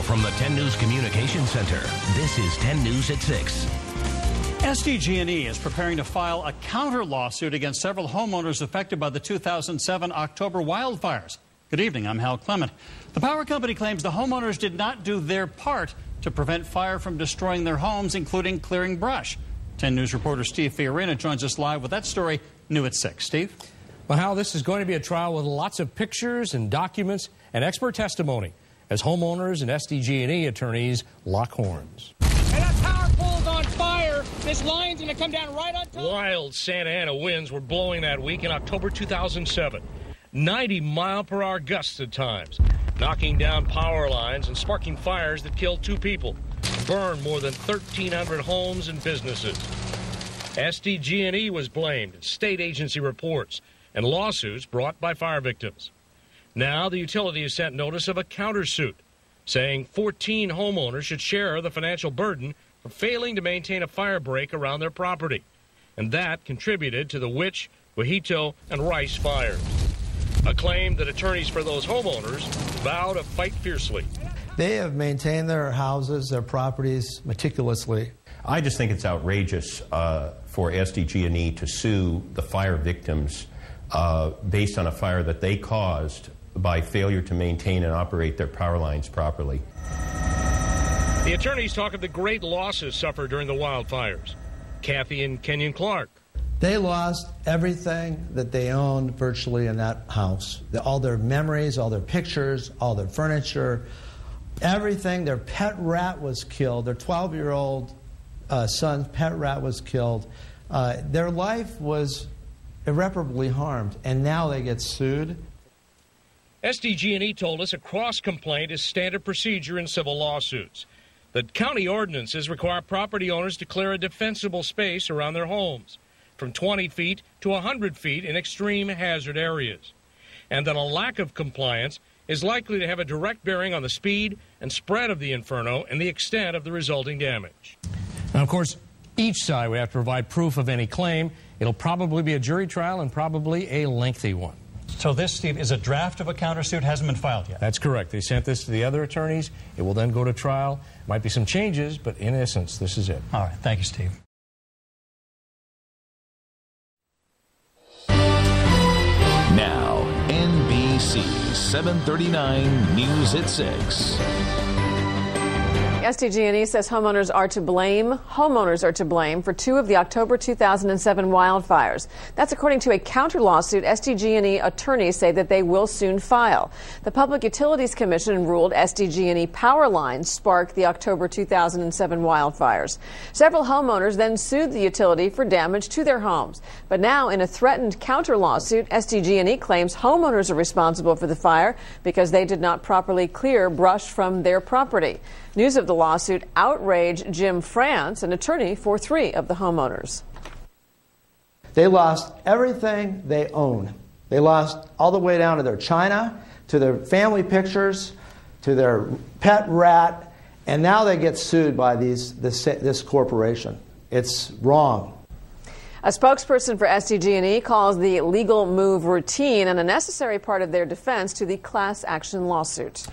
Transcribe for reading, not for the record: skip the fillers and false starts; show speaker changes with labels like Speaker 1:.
Speaker 1: from the 10 News Communications Center, this is 10 News at 6.
Speaker 2: SDG&E is preparing to file a counter lawsuit against several homeowners affected by the 2007 October wildfires. Good evening, I'm Hal Clement. The power company claims the homeowners did not do their part to prevent fire from destroying their homes, including clearing brush. 10 News reporter Steve Fiorina joins us live with that story, new at 6. Steve?
Speaker 3: Well, Hal, this is going to be a trial with lots of pictures and documents and expert testimony as homeowners and SDG&E attorneys lock horns.
Speaker 4: Hey, that power pole's on fire. This line's going to come down right on top.
Speaker 5: Wild Santa Ana winds were blowing that week in October 2007. 90-mile-per-hour gusts at times, knocking down power lines and sparking fires that killed 2 people, burned more than 1,300 homes and businesses. SDG&E was blamed in state agency reports and lawsuits brought by fire victims. Now the utility has sent notice of a countersuit, saying 14 homeowners should share the financial burden for failing to maintain a fire break around their property. And that contributed to the Witch, Wahito, and Rice fires. A claim that attorneys for those homeowners vow to fight fiercely.
Speaker 6: They have maintained their houses, their properties meticulously.
Speaker 7: I just think it's outrageous for SDG&E to sue the fire victims based on a fire that they caused by failure to maintain and operate their power lines properly.
Speaker 5: The attorneys talk of the great losses suffered during the wildfires. Kathy and Kenyon Clark.
Speaker 6: They lost everything that they owned virtually in that house. All their memories, all their pictures, all their furniture, everything. Their pet rat was killed. Their 12-year-old son's pet rat was killed. Their life was irreparably harmed, and now they get sued.
Speaker 5: SDG&E told us a cross-complaint is standard procedure in civil lawsuits. That county ordinances require property owners to clear a defensible space around their homes, from 20 feet to 100 feet in extreme hazard areas, and that a lack of compliance is likely to have a direct bearing on the speed and spread of the inferno and the extent of the resulting damage.
Speaker 3: Now, of course, each side would have to provide proof of any claim. It'll probably be a jury trial and probably a lengthy one.
Speaker 2: So this, Steve, is a draft of a countersuit, hasn't been filed yet.
Speaker 3: That's correct. They sent this to the other attorneys. It will then go to trial. Might be some changes, but in essence, this is it.
Speaker 2: All right. Thank you, Steve.
Speaker 1: Now, NBC 739 News at 6.
Speaker 8: SDG&E says homeowners are to blame for 2 of the October 2007 wildfires. That's according to a counter lawsuit SDG&E attorneys say that they will soon file. The Public Utilities Commission ruled SDG&E power lines sparked the October 2007 wildfires. Several homeowners then sued the utility for damage to their homes. But now in a threatened counter lawsuit, SDG&E claims homeowners are responsible for the fire because they did not properly clear brush from their property. News of the lawsuit outraged Jim Frantz, an attorney for 3 of the homeowners.
Speaker 6: They lost everything they own. They lost all the way down to their china, to their family pictures, to their pet rat, and now they get sued by this corporation. It's wrong.
Speaker 8: A spokesperson for SDG&E calls the legal move routine and a necessary part of their defense to the class action lawsuit.